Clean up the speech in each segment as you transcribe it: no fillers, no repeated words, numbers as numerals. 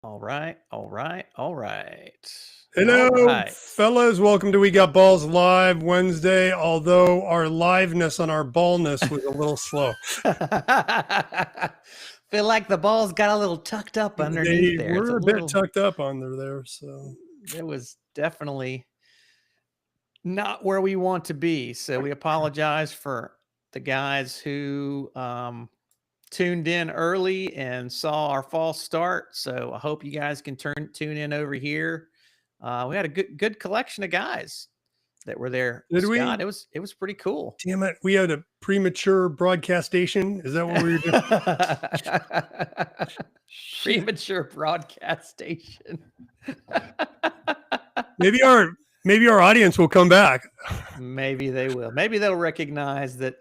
All right, all right, all right. All Hello, right. fellas. Welcome to We Got Balls Live Wednesday. Although our liveness on our ballness was a little slow. Feel like the balls got a little tucked up underneath They there. It's a were a bit little, tucked up under there. So, it was definitely not where we want to be. So we apologize for the guys who tuned in early and saw our false start. So I hope you guys can tune in over here. We had a good collection of guys that were there. did Scott, we? it was pretty cool. Damn it. We had a premature broadcastation. Is that what we were doing? Premature broadcast station. maybe our audience will come back. Maybe they will. Maybe they'll recognize that,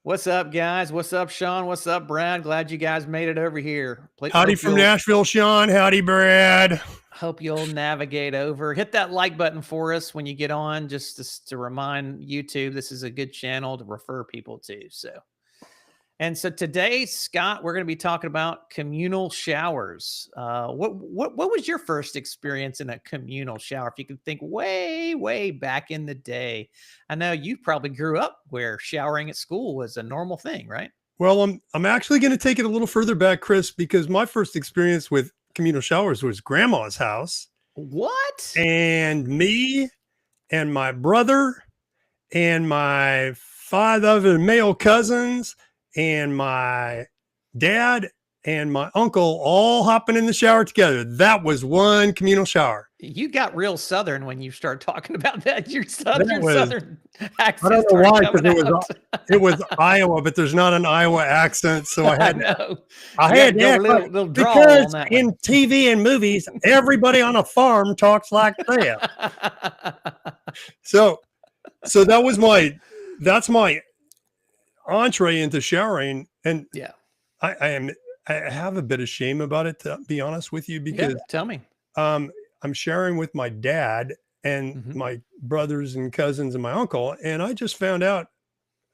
what's up, guys? What's up, Sean? What's up, Brad? Glad you guys made it over here. Howdy from Nashville, Sean. Howdy, Brad. Hope you'll navigate over. Hit that like button for us when you get on, just to remind YouTube this is a good channel to refer people to. So today, Scott, we're going to be talking about communal showers. What was your first experience in a communal shower? If you can think way back in the day, I know you probably grew up where showering at school was a normal thing, right? Well, I'm actually going to take it a little further back, Chris, because my first experience with communal showers was grandma's house. What? And me and my brother and my 5 other male cousins and my dad and my uncle all hopping in the shower together. That was one communal shower. You got real Southern when you start talking about that. Your Southern accent. I don't know why, because it was Iowa, but there's not an Iowa accent, so I had to act little drawl because on that in TV and movies, everybody on a farm talks like that. So that was that's my entree into showering, and yeah, I have a bit of shame about it, to be honest with you, because tell me. I'm sharing with my dad and my brothers and cousins and my uncle, and I just found out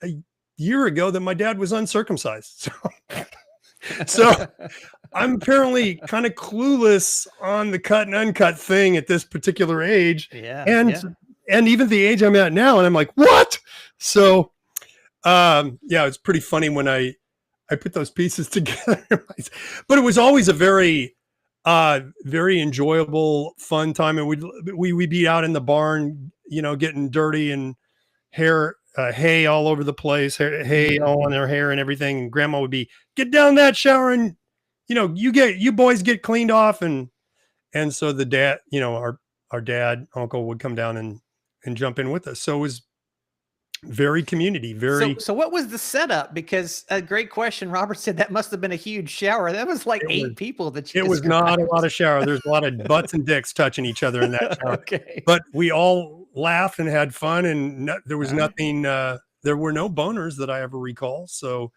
a year ago that my dad was uncircumcised. So I'm apparently kind of clueless on the cut and uncut thing at this particular age. And even the age I'm at now, and I'm like, what? So it's pretty funny when I put those pieces together. But it was always a very enjoyable, fun time. And we'd be out in the barn, getting dirty and hay all over the place, hay all on their hair and everything. And grandma would be, get down that shower and, you boys get cleaned off. And so the dad, our dad, uncle would come down and jump in with us. So it was very community, So what was the setup? Because a great question. Robert said that must have been a huge shower. That was like 8 people that you It was not a lot of shower. There's a lot of butts and dicks touching each other in that shower. Okay. But we all laughed and had fun, and there was nothing, there were no boners that I ever recall. So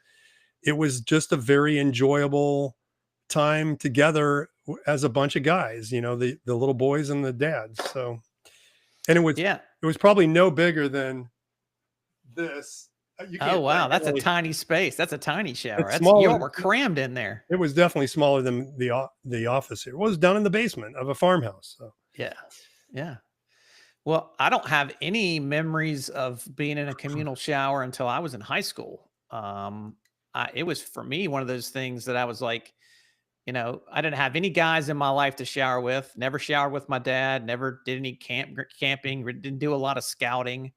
it was just a very enjoyable time together as a bunch of guys, the little boys and the dads. So, and it was probably no bigger than this. Oh wow, that's a tiny space. That's a tiny shower. You all were crammed in there. It was definitely smaller than the office here. It was down in the basement of a farmhouse. So yeah. Well, I don't have any memories of being in a communal shower until I was in high school. It was for me one of those things that I was like, I didn't have any guys in my life to shower with. Never showered with my dad. Never did any camping. Didn't do a lot of scouting.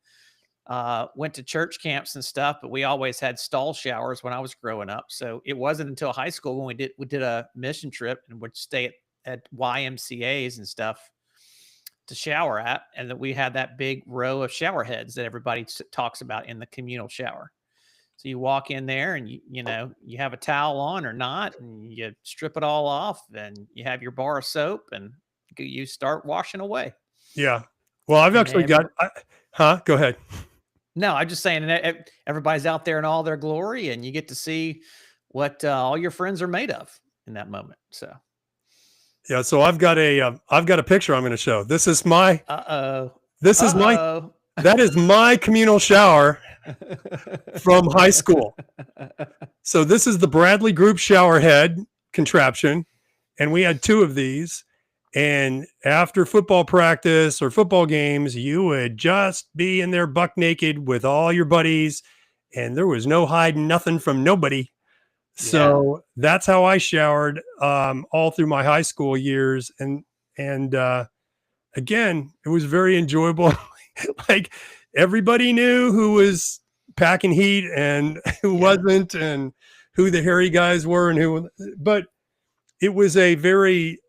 Went to church camps and stuff, but we always had stall showers when I was growing up. So it wasn't until high school when we did a mission trip and would stay at YMCAs and stuff to shower at, and that we had that big row of shower heads that everybody talks about in the communal shower. So you walk in there and you have a towel on or not, and you strip it all off, and you have your bar of soap, and you start washing away. Yeah. Well, I've actually got. Go ahead. No, I'm just saying everybody's out there in all their glory, and you get to see what all your friends are made of in that moment. So, yeah. So I've got a picture I'm going to show. This is my. That is my communal shower from high school. So this is the Bradley Group shower head contraption, And we had two of these. And after football practice or football games, you would just be in there buck naked with all your buddies, and there was no hiding nothing from nobody. So that's how I showered all through my high school years. And again, it was very enjoyable. Like everybody knew who was packing heat and who wasn't, and who the hairy guys were and who, but it was a very,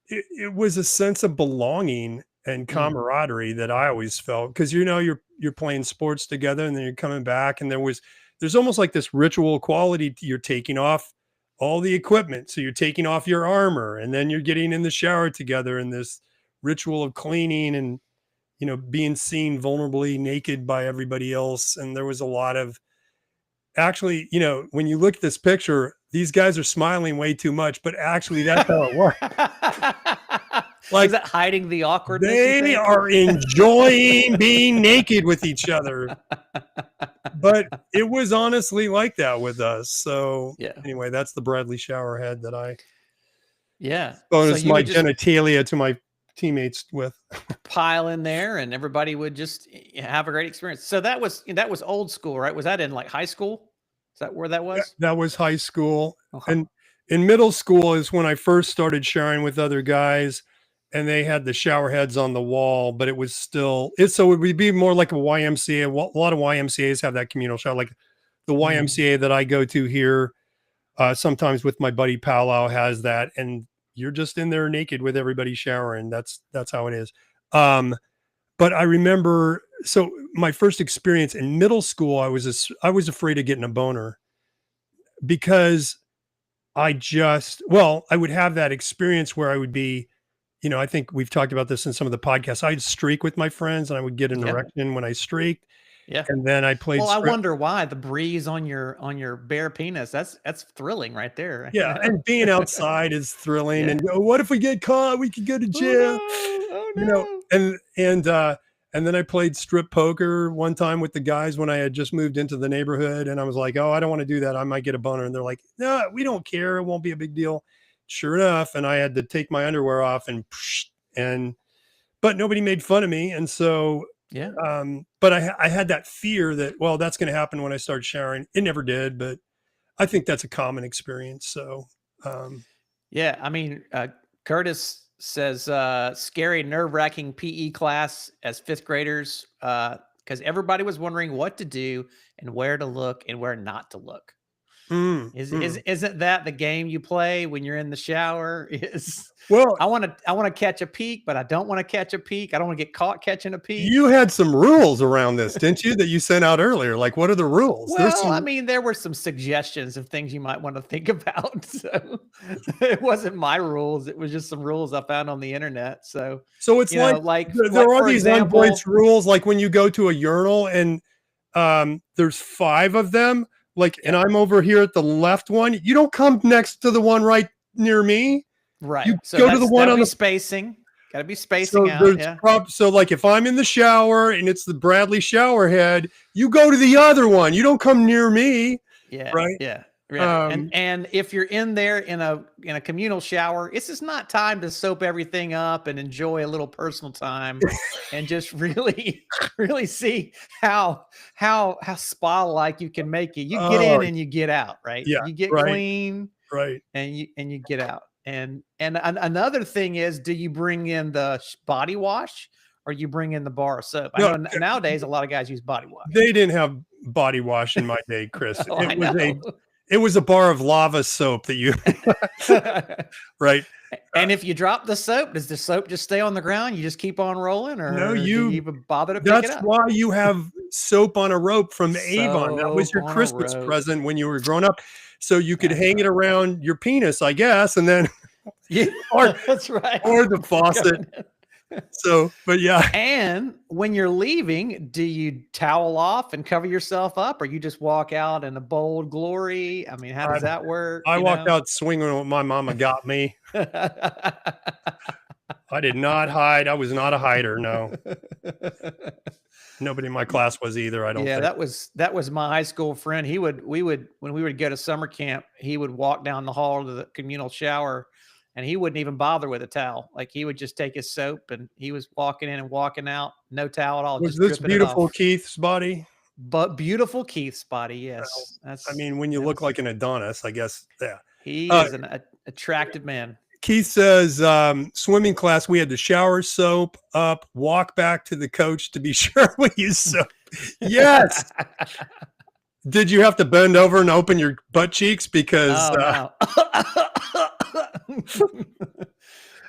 it was a sense of belonging and camaraderie that I always felt, because you're playing sports together and then you're coming back, and there's almost like this ritual quality. You're taking off all the equipment, so you're taking off your armor, and then you're getting in the shower together, and this ritual of cleaning and being seen vulnerably naked by everybody else. And there was a lot of, actually, when you look at this picture, these guys are smiling way too much, but actually that's how it works. Like, is that hiding the awkwardness? They are enjoying being naked with each other. But it was honestly like that with us. So anyway, that's the Bradley shower head that I bonus my genitalia to my teammates with. Pile in there, and everybody would just have a great experience. So that was old school, right? Was that in like high school? Is that where that was? That was high school. And in middle school is when I first started showering with other guys, and they had the shower heads on the wall, but it was still, so it would be more like a YMCA. A lot of YMCAs have that communal shower, like the YMCA that I go to here. Sometimes with my buddy Paolo has that, and you're just in there naked with everybody showering. That's how it is. But I remember, so my first experience in middle school, I was afraid of getting a boner, because I would have that experience where I would be, I think we've talked about this in some of the podcasts. I'd streak with my friends, and I would get an erection when I streaked. Yeah. And then I played. Well, I wonder why the breeze on your bare penis. That's thrilling right there. Yeah. And being outside is thrilling. And what if we get caught? We could go to jail. Oh, no. And then I played strip poker one time with the guys when I had just moved into the neighborhood. And I was like, oh, I don't want to do that. I might get a boner. And they're like, no, we don't care. It won't be a big deal. Sure enough. And I had to take my underwear off but nobody made fun of me. And so, but I had that fear that, well, that's going to happen when I start showering. It never did, but I think that's a common experience. So, I mean, Curtis says, scary, nerve-wracking PE class as fifth graders, because everybody was wondering what to do and where to look and where not to look. Isn't that the game you play when you're in the shower? I want to catch a peek, but I don't want to catch a peek. I don't want to get caught catching a peek. You had some rules around this, didn't you, that you sent out earlier? Like, what are the rules? Well, I mean, there were some suggestions of things you might want to think about. So it wasn't my rules. It was just some rules I found on the internet. So it's like there are these unvoiced rules, like when you go to a urinal and there's 5 of them. And I'm over here at the left one. You don't come next to the one right near me. Right. You go to the one on the spacing. Got to be spacing out. So like if I'm in the shower and it's the Bradley shower head, you go to the other one. You don't come near me. Yeah. Right. Yeah. And if you're in there in a communal shower, it's just not time to soap everything up and enjoy a little personal time and just really see how spa-like you can make it. You get in and you get out, right? Yeah. You get clean, right? And you get out. And another thing is, do you bring in the body wash or you bring in the bar of soap? I know nowadays a lot of guys use body wash. They didn't have body wash in my day, Chris. It was a bar of lava soap that you, right? And if you drop the soap, does the soap just stay on the ground? You just keep on rolling, or no? do you even bother to pick it up? That's why you have soap on a rope from Avon. That was your Christmas present when you were growing up, so you could hang it around your penis, I guess, and then that's right, or the faucet. So, but yeah. And when you're leaving, do you towel off and cover yourself up, or you just walk out in a bold glory? I mean, how does that work? I walked out swinging when my mama got me. I did not hide. I was not a hider. No. Nobody in my class was either, I don't Yeah, think. that was my high school friend. We would when we would go to summer camp, he would walk down the hall to the communal shower, and he wouldn't even bother with a towel. Like he would just take his soap, and he was walking in and walking out, no towel at all, Was just this dripping it beautiful off. Keith's body? But beautiful Keith's body, Well, yes, I mean, when you that look was like an Adonis, I guess, yeah. he is an attractive man. Keith says, swimming class, we had to shower soap up, walk back to the coach to be sure we use soap. Yes. Did you have to bend over and open your butt cheeks? Because Oh no.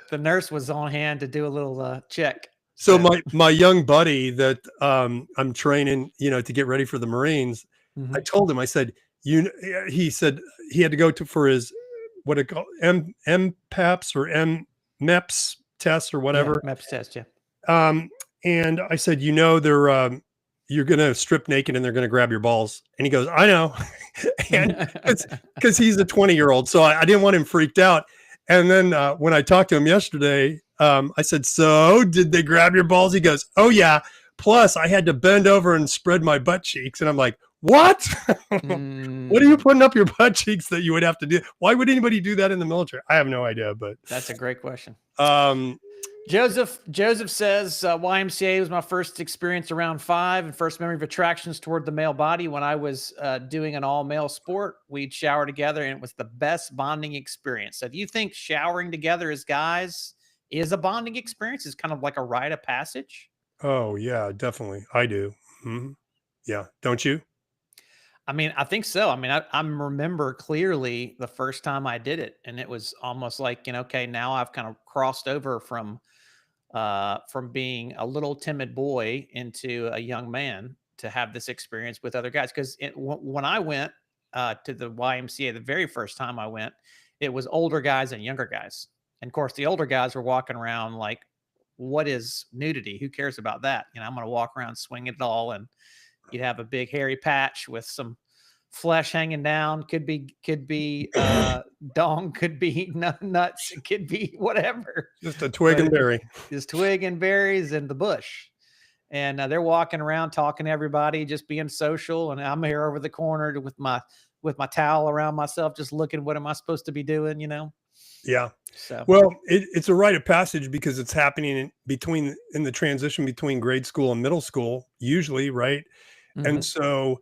The nurse was on hand to do a little check. so my young buddy that I'm training, to get ready for the Marines, I Mhm. told him, I said, he said he had to go for his what it called MPAPS or MEPS test or Yeah, whatever. MEPS test, yeah. And I said, they're you're gonna strip naked and they're gonna grab your balls. And he goes, I know. And because he's a 20-year-old. So I didn't want him freaked out. And then when I talked to him yesterday, I said, so did they grab your balls? He goes, oh yeah. Plus I had to bend over and spread my butt cheeks. And I'm like, what? What are you putting up your butt cheeks that you would have to do? Why would anybody do that in the military? I have no idea, but That's a great question. um, Joseph says YMCA was my first experience around 5 and first memory of attractions toward the male body. When I was doing an all male sport, we'd shower together and it was the best bonding experience. So do you think showering together as guys is a bonding experience? Is kind of like a rite of passage? oh yeah, definitely. I do. Mhm. Yeah. Don't you? I mean, I think so. I mean, I remember clearly the first time I did it, and it was almost like, okay, now I've kind of crossed over from being a little timid boy into a young man to have this experience with other guys. Because when I went to the YMCA, the very first time I went, it was older guys and younger guys. And of course, the older guys were walking around like, what is nudity? Who cares about that? I'm going to walk around swinging it all. And you'd have a big hairy patch with some flesh hanging down. Could be dong, could be nuts, it could be whatever. Just a twig But and berry. is twig and berries in the bush. And they're walking around talking to everybody, just being social. And I'm here over the corner with my towel around myself, just looking, what am I supposed to be doing, Yeah. So Well, it's a rite of passage because it's happening in the transition between grade school and middle school, usually, right? And mhm. so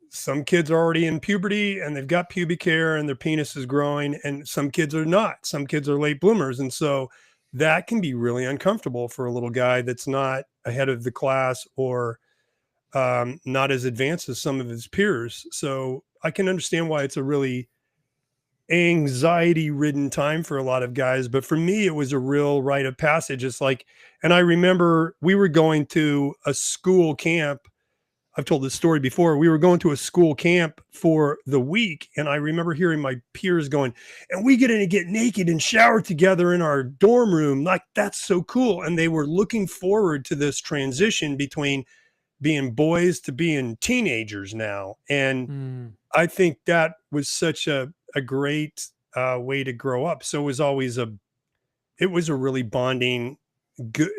some kids are already in puberty and they've got pubic hair and their penis is growing, and some kids are not. Some kids are late bloomers. And so that can be really uncomfortable for a little guy that's not ahead of the class or not as advanced as some of his peers. So I can understand why it's a really anxiety ridden time for a lot of guys. But for me, it was a real rite of passage. It's like, and I remember we were going to a school camp. I've told this story before. We were going to a school camp for the week, and I remember hearing my peers going, and we get in and get naked and shower together in our dorm room. Like, that's so cool. And they were looking forward to this transition between being boys to being teenagers now. And Mm, I think that was such a great way to grow up. So it was a really bonding, good,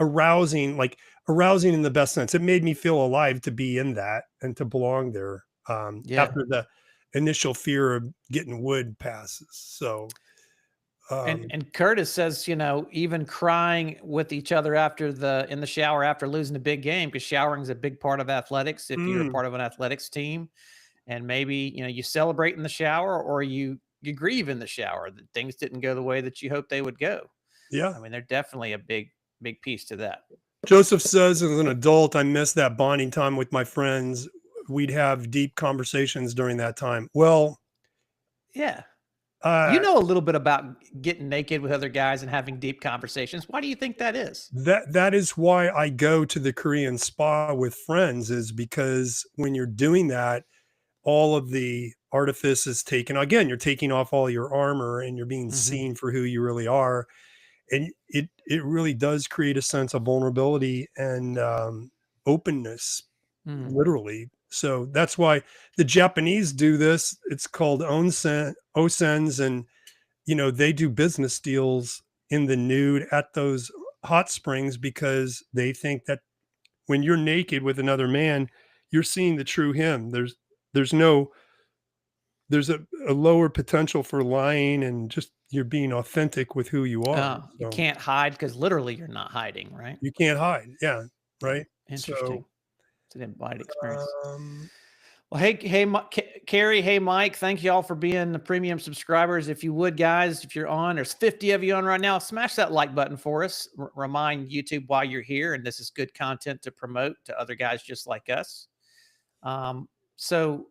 arousing, like arousing in the best sense. It made me feel alive to be in that and to belong there yeah. after the initial fear of getting wood passes. So, um, And Curtis says, even crying with each other in the shower after losing a big game, because showering is a big part of athletics. If you're a mm, part of an athletics team, and maybe you celebrate in the shower, or you grieve in the shower that things didn't go the way that you hoped they would go. yeah. I mean, they're definitely a big piece to that. Joseph says, as an adult, I miss that bonding time with my friends. We'd have deep conversations during that time. Well, Yeah. You uh, know a little bit about getting naked with other guys and having deep conversations. Why do you think that is? that is why I go to the Korean spa with friends, is because when you're doing that, all of the artifice is taken. Again, you're taking off all your armor and you're being Mhm. seen for who you really are. And it really does create a sense of vulnerability and openness, Mm. literally. So that's why the Japanese do this. It's called onsens, and they do business deals in the nude at those hot springs because they think that when you're naked with another man, you're seeing the true him. There's no there's a lower potential for lying, and just you're being authentic with who you are. You So can't hide because literally you're not hiding, right? you can't hide. Yeah. Yeah, Right. So, interesting. It's an embodied experience. um, Well, hey, Carrie, hey, Mike, thank you all for being the premium subscribers. If you would, guys, if you're on, there's 50 of you on right now. Smash that like button for us. Remind YouTube why you're here, and this is good content to promote to other guys just like us. So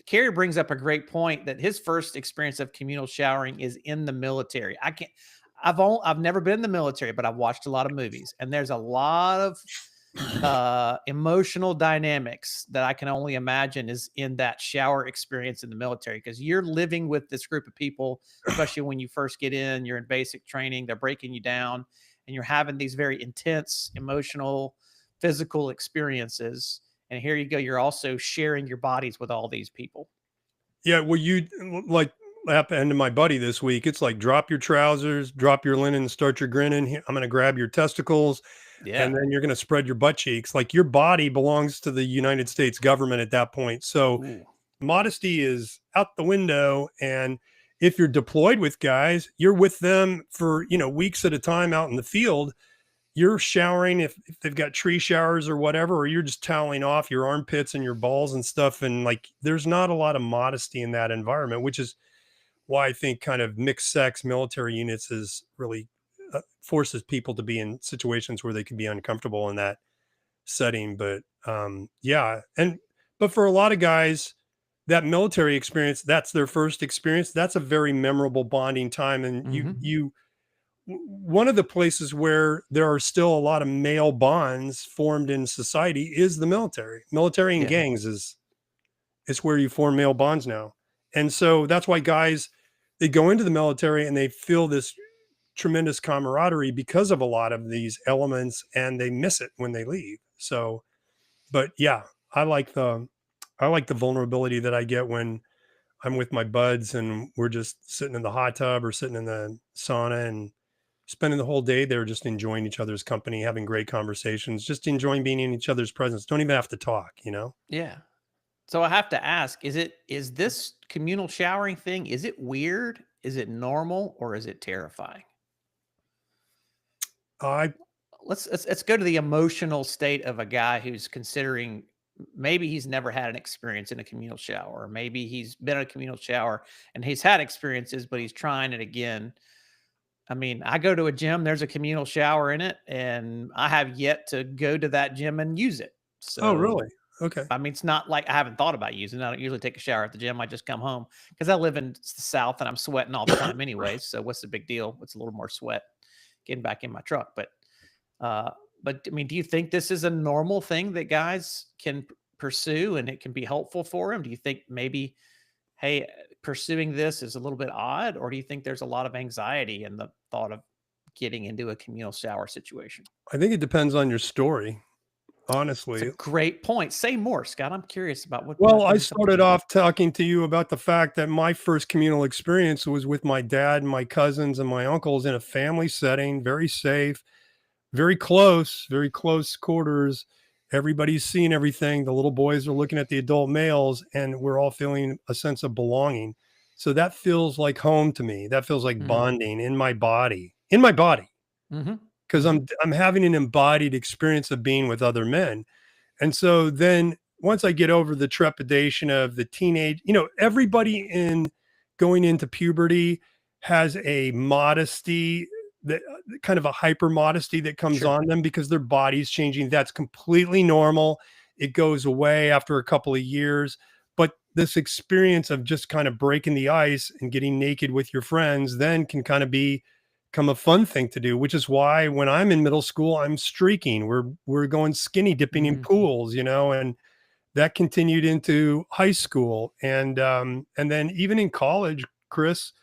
Carrie brings up a great point that his first experience of communal showering is in the military. I've never been in the military, but I've watched a lot of movies, and there's a lot of emotional dynamics that I can only imagine is in that shower experience in the military, because you're living with this group of people, especially when you first get in, you're in basic training, they're breaking you down, and you're having these very intense emotional, physical experiences. And here you go, you're also sharing your bodies with all these people. yeah, well, like happened to my buddy this week. It's like, drop your trousers, drop your linen, start your grinning. I'm going to grab your testicles, and Yeah. then you're going to spread your butt cheeks. Like, your body belongs to the United States government at that point. So Ooh. modesty is out the window. And if you're deployed with guys, you're with them for, weeks at a time out in the field. You're showering if they've got tree showers or whatever, or you're just toweling off your armpits and your balls and stuff. And like, there's not a lot of modesty in that environment, which is why I think kind of mixed sex military units is really forces people to be in situations where they can be uncomfortable in that setting. But yeah. But for a lot of guys, that military experience, that's their first experience. That's a very memorable bonding time. And one of the places where there are still a lot of male bonds formed in society is the military. Military and Yeah. gangs is where you form male bonds now. And so that's why guys, they go into the military and they feel this tremendous camaraderie because of a lot of these elements, and they miss it when they leave. So, but yeah, I like the vulnerability that I get when I'm with my buds and we're just sitting in the hot tub or sitting in the sauna and spending the whole day there, just enjoying each other's company, having great conversations, just enjoying being in each other's presence. Don't even have to talk. Yeah. So I have to ask, is this communal showering thing, is it weird? Is it normal, or is it terrifying? I Let's go to the emotional state of a guy who's considering, maybe he's never had an experience in a communal shower, or maybe he's been in a communal shower and he's had experiences, but he's trying it again. I mean, I go to a gym, there's a communal shower in it, and I have yet to go to that gym and use it. Oh, really? So Okay. I mean, it's not like I haven't thought about using it. I don't usually take a shower at the gym. I just come home because I live in the South and I'm sweating all the time anyways. So what's the big deal? It's a little more sweat getting back in my truck. Uh, but I mean, do you think this is a normal thing that guys can pursue and it can be helpful for them? Do you think maybe, hey, pursuing this is a little bit odd, or do you think there's a lot of anxiety in the thought of getting into a communal shower situation? I think it depends on your story, It's a honestly. great point. Say more, Scott. I'm curious about what Well, I maybe something started you off talking to you about the fact that my first communal experience was with my dad, my cousins, and my uncles in a family setting, very safe, very close quarters. Everybody's seeing everything. The little boys are looking at the adult males, and we're all feeling a sense of belonging. So that feels like home to me. That feels like Mhm. bonding in my body, Mhm. because Mhm. I'm having an embodied experience of being with other men. And so then once I get over the trepidation of the teenage, everybody in going into puberty has a modesty that kind of a hyper modesty that comes Sure. on them because their body's changing. That's completely normal. It goes away after a couple of years. But this experience of just kind of breaking the ice and getting naked with your friends then can kind of become a fun thing to do, which is why when I'm in middle school, I'm streaking. We're going skinny dipping in Mhm. pools, and that continued into high school. And then even in college, Chris,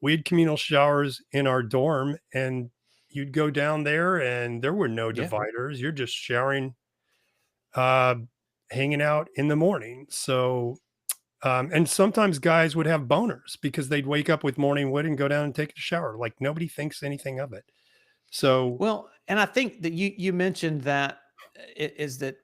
we had communal showers in our dorm, and you'd go down there and there were no Yeah. dividers. You're just showering, uh, hanging out in the morning. So and sometimes guys would have boners because they'd wake up with morning wood and go down and take a shower. Like, nobody thinks anything of it. So Well, and I think that you mentioned that is that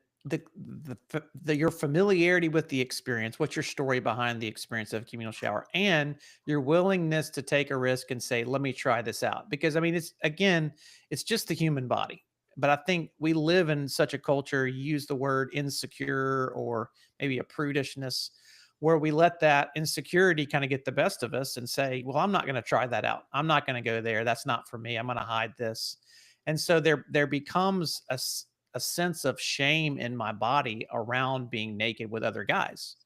your familiarity with the experience, what's your story behind the experience of a communal shower, and your willingness to take a risk and say, let me try this out. Because I mean, it's just the human body. But I think we live in such a culture, you use the word insecure or maybe a prudishness, where we let that insecurity kind of get the best of us and say, well, I'm not going to try that out. I'm not going to go there. That's not for me. I'm going to hide this. And so there becomes a sense of shame in my body around being naked with other guys.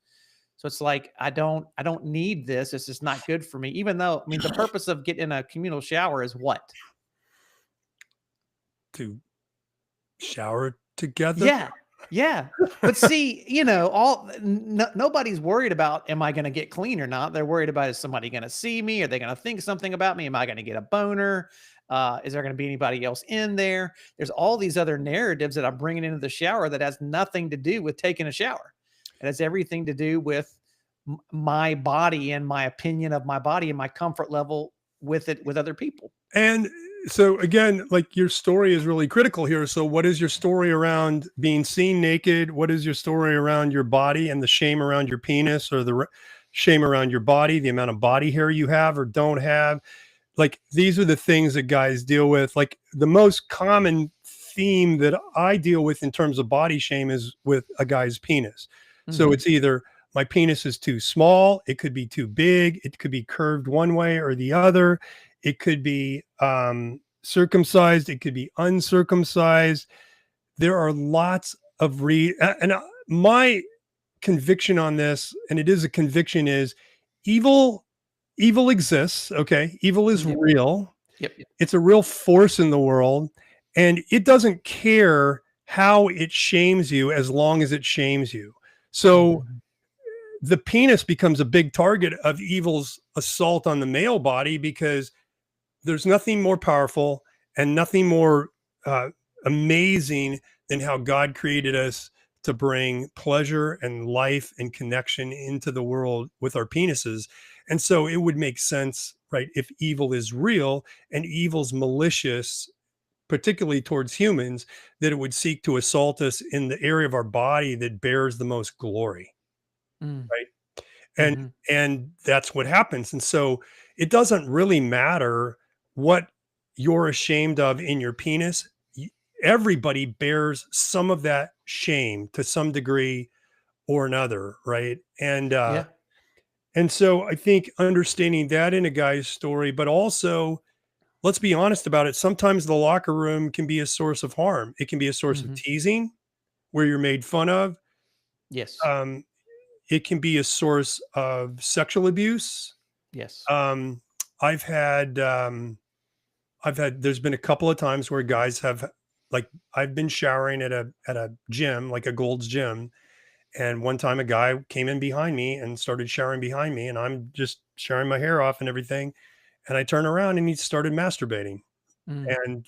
So it's like, I don't need this. This is not good for me. Even though, I mean, the purpose of getting in a communal shower is what? To shower together. Yeah. Yeah. But see, nobody's worried about, am I going to get clean or not? They're worried about, is somebody going to see me? Are they going to think something about me? Am I going to get a boner? Is there going to be anybody else in there? There's all these other narratives that I'm bringing into the shower that has nothing to do with taking a shower. It has everything to do with my body and my opinion of my body and my comfort level with it, with other people. And so again, like, your story is really critical here. So what is your story around being seen naked? What is your story around your body and the shame around your penis, or the shame around your body, the amount of body hair you have or don't have? Like, these are the things that guys deal with. Like, the most common theme that I deal with in terms of body shame is with a guy's penis. So it's either my penis is too small, it could be too big, it could be curved one way or the other, it could be circumcised, it could be uncircumcised. There are lots of my conviction on this, and it is a conviction, is evil exists. Okay. Evil is real. Yep. It's a real force in the world, and it doesn't care how it shames you as long as it shames you. So the penis becomes a big target of evil's assault on the male body, because there's nothing more powerful and nothing more amazing than how God created us to bring pleasure and life and connection into the world with our penises. And so it would make sense, right, if evil is real and evil's malicious, particularly towards humans, that it would seek to assault us in the area of our body that bears the most glory. Right. And that's what happens. And so it doesn't really matter what you're ashamed of in your penis. Everybody bears some of that shame to some degree or another. Right. And so I think understanding that in a guy's story, but also, let's be honest about it, sometimes the locker room can be a source of harm. It can be a source of teasing, where you're made fun of. Yes. It can be a source of sexual abuse. Yes. I've had, there's been a couple of times where guys have, like, I've been showering at a gym, like a Gold's Gym. And one time a guy came in behind me and started showering behind me, and I'm just showering my hair off and everything. And I turned around and he started masturbating, and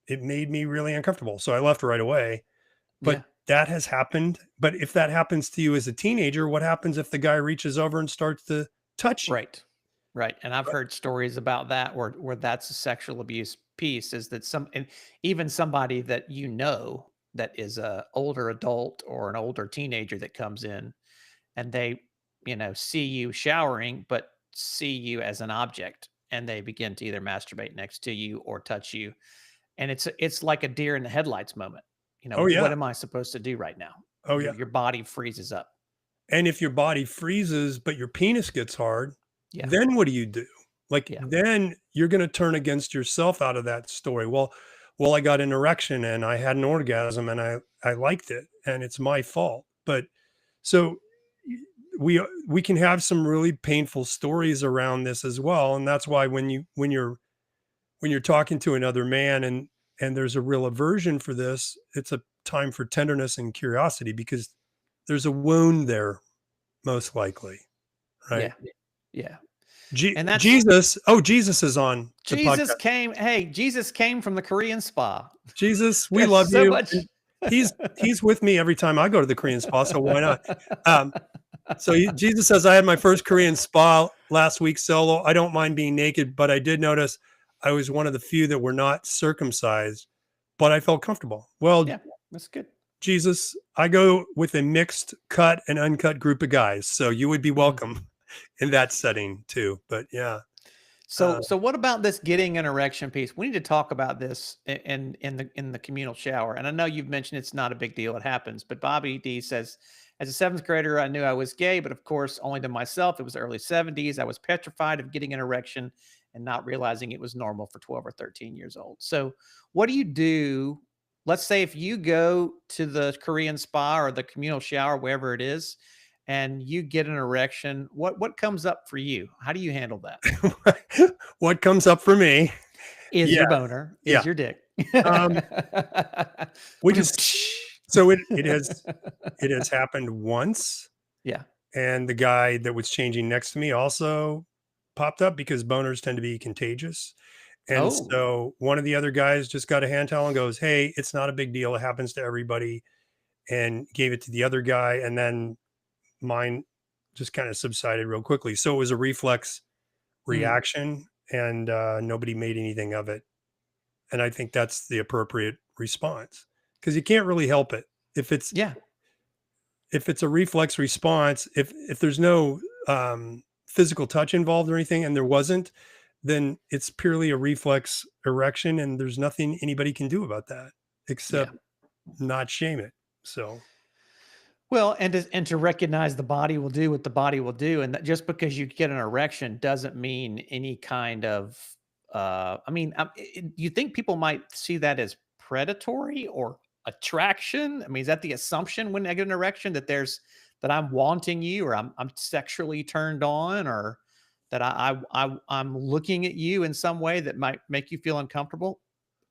it made me really uncomfortable. So I left right away. But that has happened. But if that happens to you as a teenager, what happens if the guy reaches over and starts to touch you? Right. And I've heard stories about that where that's a sexual abuse piece, is that and even somebody that that is a older adult or an older teenager that comes in, and they, see you showering, but see you as an object, and they begin to either masturbate next to you or touch you. And it's like a deer in the headlights moment. Oh, yeah. What am I supposed to do right now? Oh, yeah. Your body freezes up. And if your body freezes, but your penis gets hard, Yeah. then what do you do? Like, then you're going to turn against yourself out of that story. Well, I got an erection and I had an orgasm and I liked it, and it's my fault. But so we can have some really painful stories around this as well. And that's why when you're talking to another man and there's a real aversion for this, it's a time for tenderness and curiosity, because there's a wound there, most likely. Right. Yeah. And that's Jesus. Oh, Jesus is on. Jesus came. Hey, Jesus came from the Korean spa. Jesus, we love you. Much. He's with me every time I go to the Korean spa. So why not? So Jesus says, I had my first Korean spa last week solo. I don't mind being naked, but I did notice I was one of the few that were not circumcised, but I felt comfortable. Well, That's good. Jesus, I go with a mixed cut and uncut group of guys, so you would be Mm. welcome in that setting too. But yeah, uh, So what about this getting an erection piece? We need to talk about this in the communal shower. And I know you've mentioned it's not a big deal; it happens. But Bobby D says, as a seventh grader, I knew I was gay, but of course, only to myself. It was the early '70s. I was petrified of getting an erection and not realizing it was normal for 12 or 13 years old. So, what do you do? Let's say if you go to the Korean spa or the communal shower, wherever it is, and you get an erection, what comes up for you? How do you handle that? what comes up for me? Is Yeah, your boner, yeah. is your dick. Um, which is so it has happened once, Yeah. and the guy that was changing next to me also popped up because boners tend to be contagious. And Oh, so one of the other guys just got a hand towel and goes, "Hey, it's not a big deal. It happens to everybody," and gave it to the other guy. And then mine just kind of subsided real quickly. So it was a reflex mm, reaction, and nobody made anything of it. And I think that's the appropriate response because you can't really help it if it's yeah, if it's a reflex response. If there's no physical touch involved or anything, and there wasn't, then it's purely a reflex erection, and there's nothing anybody can do about that yeah. except not shame it. So Well, and to recognize the body will do what the body will do, and that just because you get an erection doesn't mean any kind of, I mean, you think people might see that as predatory or attraction? I mean, is that the assumption when I get an erection that that I'm wanting you or I'm sexually turned on or that I'm looking at you in some way that might make you feel uncomfortable?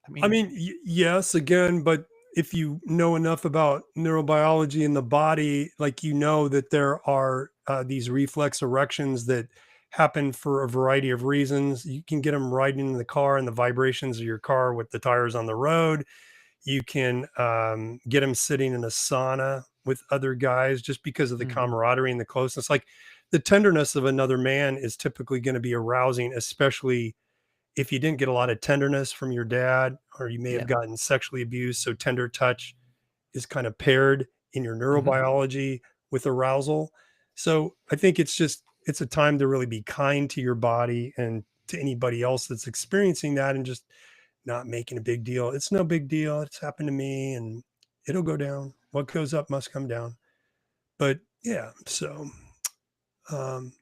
I I mean, mean, yes, again, but if you know enough about neurobiology in the body, like you know that there are these reflex erections that happen for a variety of reasons. You can get them riding in the car and the vibrations of your car with the tires on the road. You can get them sitting in a sauna with other guys just because of the mhm, camaraderie and the closeness. Like the tenderness of another man is typically going to be arousing, especially if you didn't get a lot of tenderness from your dad, or you may have yeah, gotten sexually abused. So tender touch is kind of paired in your mhm, neurobiology with arousal. So I think it's a time to really be kind to your body and to anybody else that's experiencing that, and just not making a big deal. It's no big deal. It's happened to me and it'll go down. What goes up must come down. But yeah, so um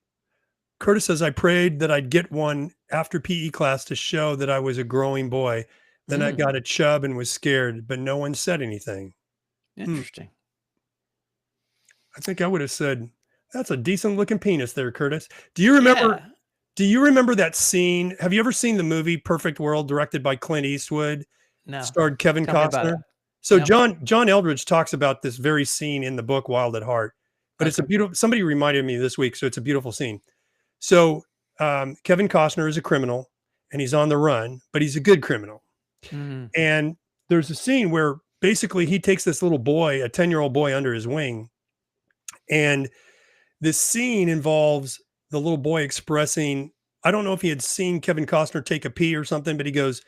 Curtis says, I prayed that I'd get one after PE class to show that I was a growing boy. Then I mm, got a chub and was scared, but no one said anything. Hmm. interesting. I think I would have said, that's a decent looking penis there, Curtis. Do you remember? Yeah, Do you remember that scene? Have you ever seen the movie Perfect World, directed by Clint Eastwood? no, Starred Kevin tell me about it. Costner. So No, John Eldridge talks about this very scene in the book Wild at Heart. But it's a okay. beautiful. Somebody reminded me this week, so it's a beautiful scene. So Kevin Costner is a criminal and he's on the run, but he's a good criminal. Mm, And there's a scene where basically he takes this little boy, a 10-year-old boy, under his wing. And this scene involves the little boy expressing, I don't know if he had seen Kevin Costner take a pee or something, but he goes,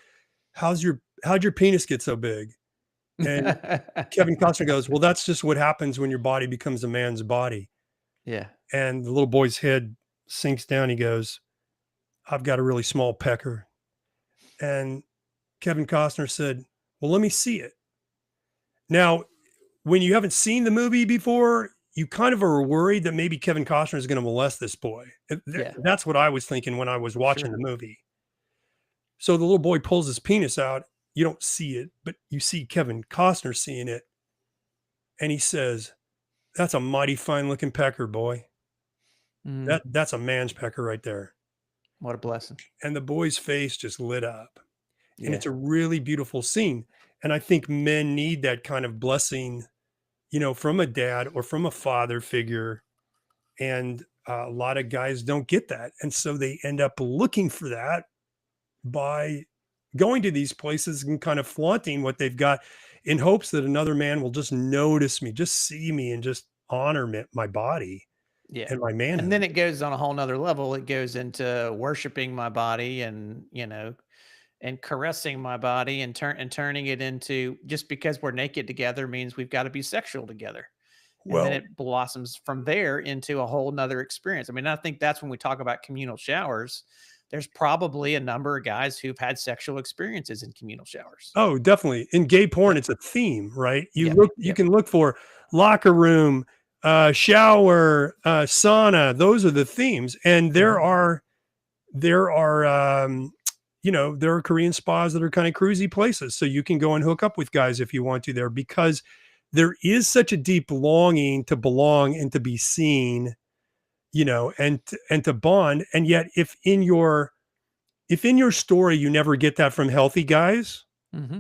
how'd your penis get so big? And Kevin Costner goes, well, that's just what happens when your body becomes a man's body. yeah. And the little boy's head sinks down. He goes, I've got a really small pecker. And Kevin Costner said, well, let me see it. Now, when you haven't seen the movie before, you kind of are worried that maybe Kevin Costner is going to molest this boy. Yeah, That's what I was thinking when I was watching sure. the movie. So the little boy pulls his penis out. You don't see it, but you see Kevin Costner seeing it. And he says, that's a mighty fine looking pecker, boy. Mm, That's a man's pecker right there. what a blessing. And the boy's face just lit up. And Yeah, it's a really beautiful scene. And I think men need that kind of blessing, from a dad or from a father figure. And a lot of guys don't get that. And so they end up looking for that by going to these places and kind of flaunting what they've got in hopes that another man will just notice me, just see me, and just honor me, my body yeah. and my And manhood. then it goes on a whole nother level. It goes into worshiping my body and, and caressing my body and turning it into, just because we're naked together means we've got to be sexual together. And then Well, it blossoms from there into a whole nother experience. I mean, I think that's when we talk about communal showers. There's probably a number of guys who've had sexual experiences in communal showers. oh, definitely. In gay porn, Yep. it's a theme, right? Yep. You Yep. can look for locker room, shower, sauna. Those are the themes. And Hmm. there are, there are Korean spas that are kind of cruisy places. So you can go and hook up with guys if you want to there, because there is such a deep longing to belong and to be seen, and to bond. And yet if in your story, you never get that from healthy guys, Hmm.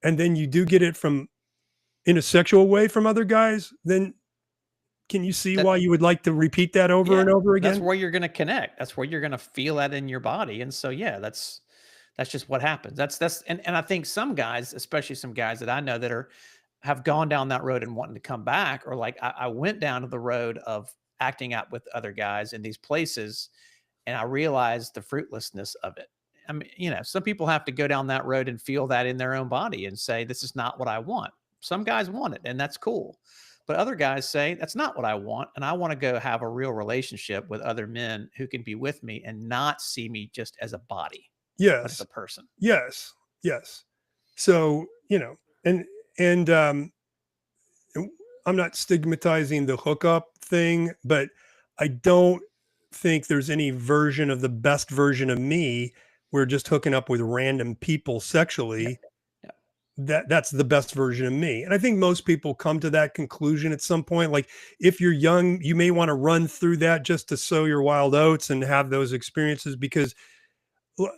and then you do get it from in a sexual way from other guys, then can you see That why you would like to repeat that over and Yeah, over that's again? where you're going to connect. That's where you're going to feel that in your body. And so, yeah, that's just what happens. And I think some guys, especially some guys that I know that have gone down that road and wanting to come back, or like I went down to the road of acting out with other guys in these places, and I realized the fruitlessness of it. I mean, some people have to go down that road and feel that in their own body and say, this is not what I want. Some guys want it, and that's cool. But other guys say, that's not what I want. And I want to go have a real relationship with other men who can be with me and not see me just as a body, but as a Yes. person. Yes. Yes. So, and and I'm not stigmatizing the hookup thing, but I don't think there's any version of the best version of me where just hooking up with random people Yeah. sexually, Yeah. that's the best version of me. And I think most people come to that conclusion at some point. Like if you're young, you may want to run through that just to sow your wild oats and have those experiences, because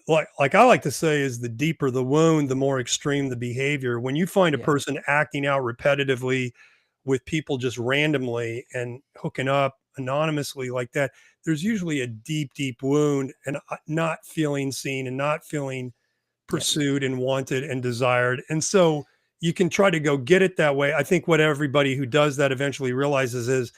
like I like to say, is the deeper the wound, the more extreme the behavior. When you find a Yeah. person acting out repetitively with people just randomly and hooking up anonymously like that, there's usually a deep, deep wound, and not feeling seen and not feeling Yeah. pursued and wanted and desired. And so you can try to go get it that way. I think what everybody who does that eventually realizes is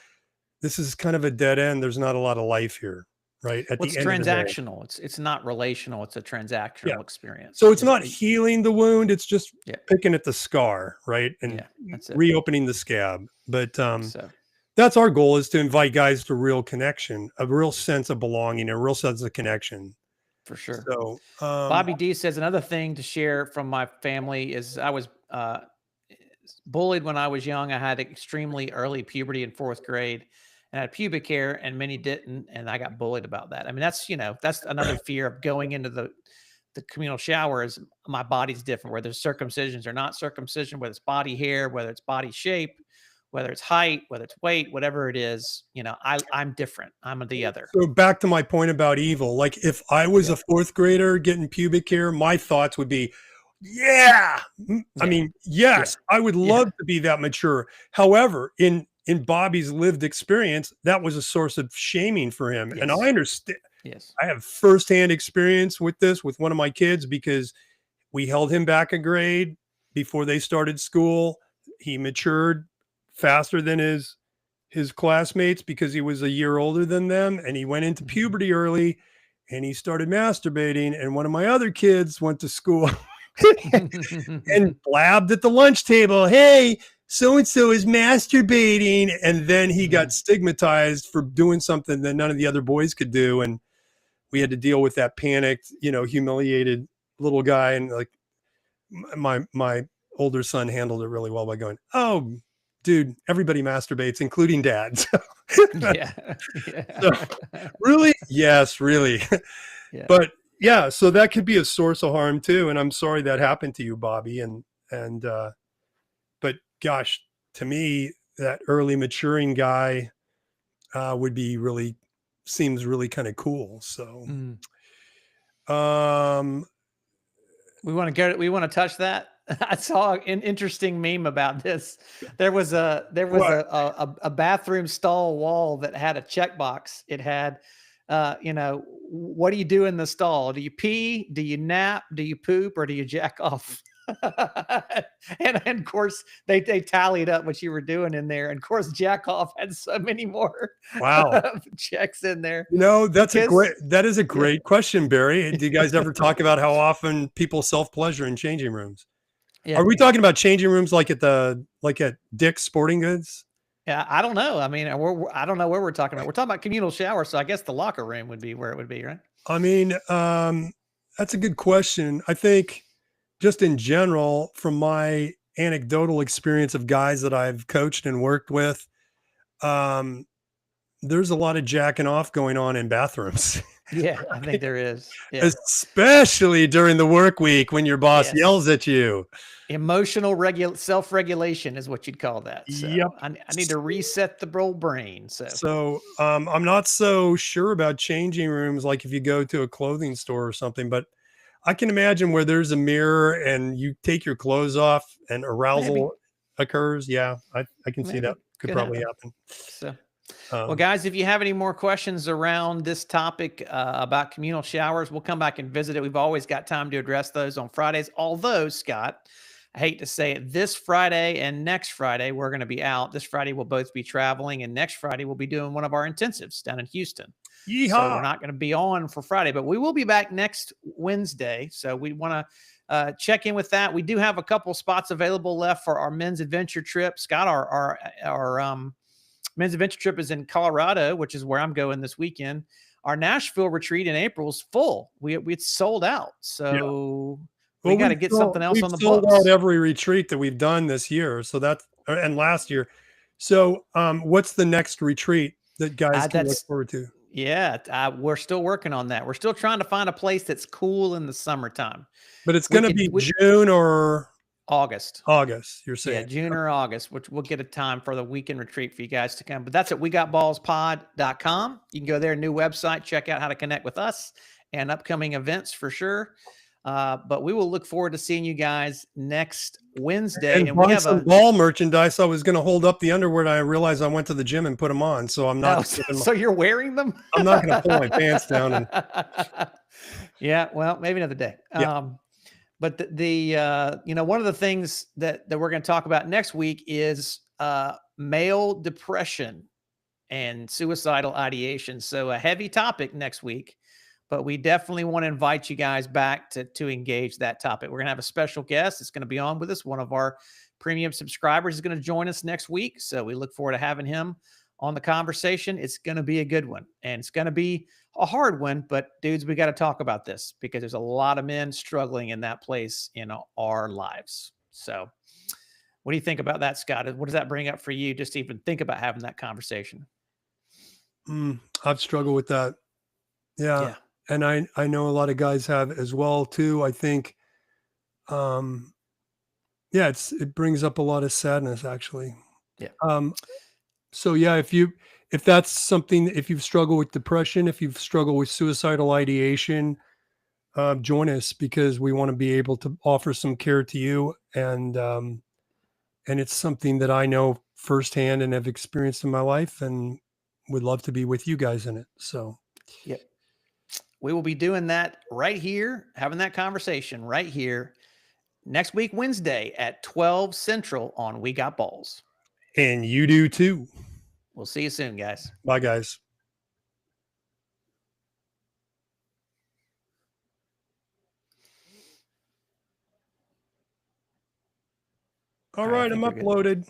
this is kind of a dead end. There's not a lot of life here, right? At Well, the it's end of the day. transactional. It's not relational. It's a Yeah. transactional experience. So it's not healing the wound, it's just Yeah. picking at the scar, right? And Yeah. That's it. reopening the scab. But So that's our goal, is to invite guys to real connection, a real sense of belonging, a real sense of connection. for sure. So Bobby D says another thing to share from my family is I was bullied when I was young. I had extremely early puberty in fourth grade and I had pubic hair, and many didn't. And I got bullied about that. I mean, that's another fear of going into the communal shower is my body's different, whether it's circumcisions or not circumcision, whether it's body hair, whether it's body shape, whether it's height, whether it's weight, whatever it is, I'm different. I'm the other. so back to my point about evil. Like if I was a Yep. fourth grader getting pubic hair, my thoughts would be, yeah. I Yeah. mean, Yeah. yes, I would Yeah. love to be that mature. However, in Bobby's lived experience, that was a source of shaming for him. And I Yes. understand. Yes. I have firsthand experience with this with one of my kids, because we held him back a grade before they started school. He matured faster than his classmates because he was a year older than them, and he went into Mhm. puberty early, and he started masturbating. And one of my other kids went to school and blabbed at the lunch table, "Hey, so and so is masturbating." And then he got Mhm. stigmatized for doing something that none of the other boys could do, and we had to deal with that panicked, humiliated little guy. And like my older son handled it really well by going, "Oh, dude, everybody masturbates, including dad." Yeah. So Yeah. really, yes, really. Yeah. But yeah, so that could be a source of harm too. And I'm sorry that happened to you, Bobby. And but gosh, to me, that early maturing guy would be really seems really kind of cool. So Mm. um We want to touch that. I saw an interesting meme about this. There was what a bathroom stall wall that had a checkbox. It had what do you do in the stall? Do you pee? Do you nap? Do you poop? Or do you jack off? And of course they tallied up what you were doing in there. And of course, Jackoff had so many more Wow. checks in there You know, because that is a yeah, great question, Barry. Do you guys ever talk about how often people self-pleasure in changing rooms? yeah, Are we talking about changing rooms like at Dick's Sporting Goods? yeah. I don't know. I mean, I don't know where we're talking about. We're talking about communal shower, so I guess the locker room would be where it would be, right? I mean, that's a good question. I think just in general, from my anecdotal experience of guys that I've coached and worked with, um, there's a lot of jacking off going on in bathrooms, Yeah, I think there is. Yeah. especially during the work week when your boss Yes. yells at you. Emotional self-regulation is what you'd call that. Yep. So I need to reset the old brain. So So, I'm not so sure about changing rooms, like if you go to a clothing store or something, but I can imagine where there's a mirror and you take your clothes off and maybe, arousal occurs. Yeah, I can see that maybe could could probably happen. happen. So, well, Um, guys, if you have any more questions around this topic about communal showers, we'll come back and visit it. We've always got time to address those on Fridays. Although, Scott, I hate to say it, this Friday and next Friday, we're going to be out. This Friday, we'll both be traveling, and next Friday, we'll be doing one of our intensives down in Houston. So Yeehaw! we're not going to be on for Friday, but we will be back next Wednesday. So we want to check in with that. We do have a couple spots available left for our men's adventure trip. Scott, our men's adventure trip is in Colorado, which is where I'm going this weekend. Our Nashville retreat in April is full. It's sold out. Yeah. So we Well, got to get something else we've on the sold out books. every retreat that we've done this year, so that's and last year. So, what's the next retreat that guys can look That's forward to? Yeah. We're still working on that. We're still trying to find a place that's cool in the summertime. But it's We gonna could be June or August. August, you're Yeah, saying? June or August, which we'll get a time for the weekend retreat for you guys to come. But that's at wegotballspod.com. You can go there, new website, check out how to connect with us and upcoming events for sure. But we will look forward to seeing you guys next Wednesday. And And we buy have some a ball merchandise. I was gonna hold up the underwear, and I realized I went to the gym and put them on, so oh, so you're wearing them? I'm not gonna pull my pants down and Yeah, well, maybe another day. yeah. But one of the things that we're going to talk about next week is male depression and suicidal ideation. So a heavy topic next week, but we definitely want to invite you guys back to engage that topic. We're going to have a special guest that's going to be on with us. One of our premium subscribers is going to join us next week. So we look forward to having him on the conversation. It's going to be a good one, and it's going to be a hard one, but dudes, we got to talk about this because there's a lot of men struggling in that place in our lives. So what do you think about that, Scott? What does that bring up for you just to even think about having that conversation? I've struggled with that. Yeah, Yeah. and I know a lot of guys have as well too. I think, um, yeah, it brings up a lot of sadness actually. Yeah. Um, so yeah, if that's something, if you've struggled with depression, if you've struggled with suicidal ideation, join us because we want to be able to offer some care to you, and it's something that I know firsthand and have experienced in my life, and would love to be with you guys in it. So. Yep. We will be doing that right here, having that conversation right here next week, Wednesday at 12 Central on We Got Balls. And you do too. We'll see you soon, guys. Bye, guys. All All right, I right, I'm think we're good. uploaded.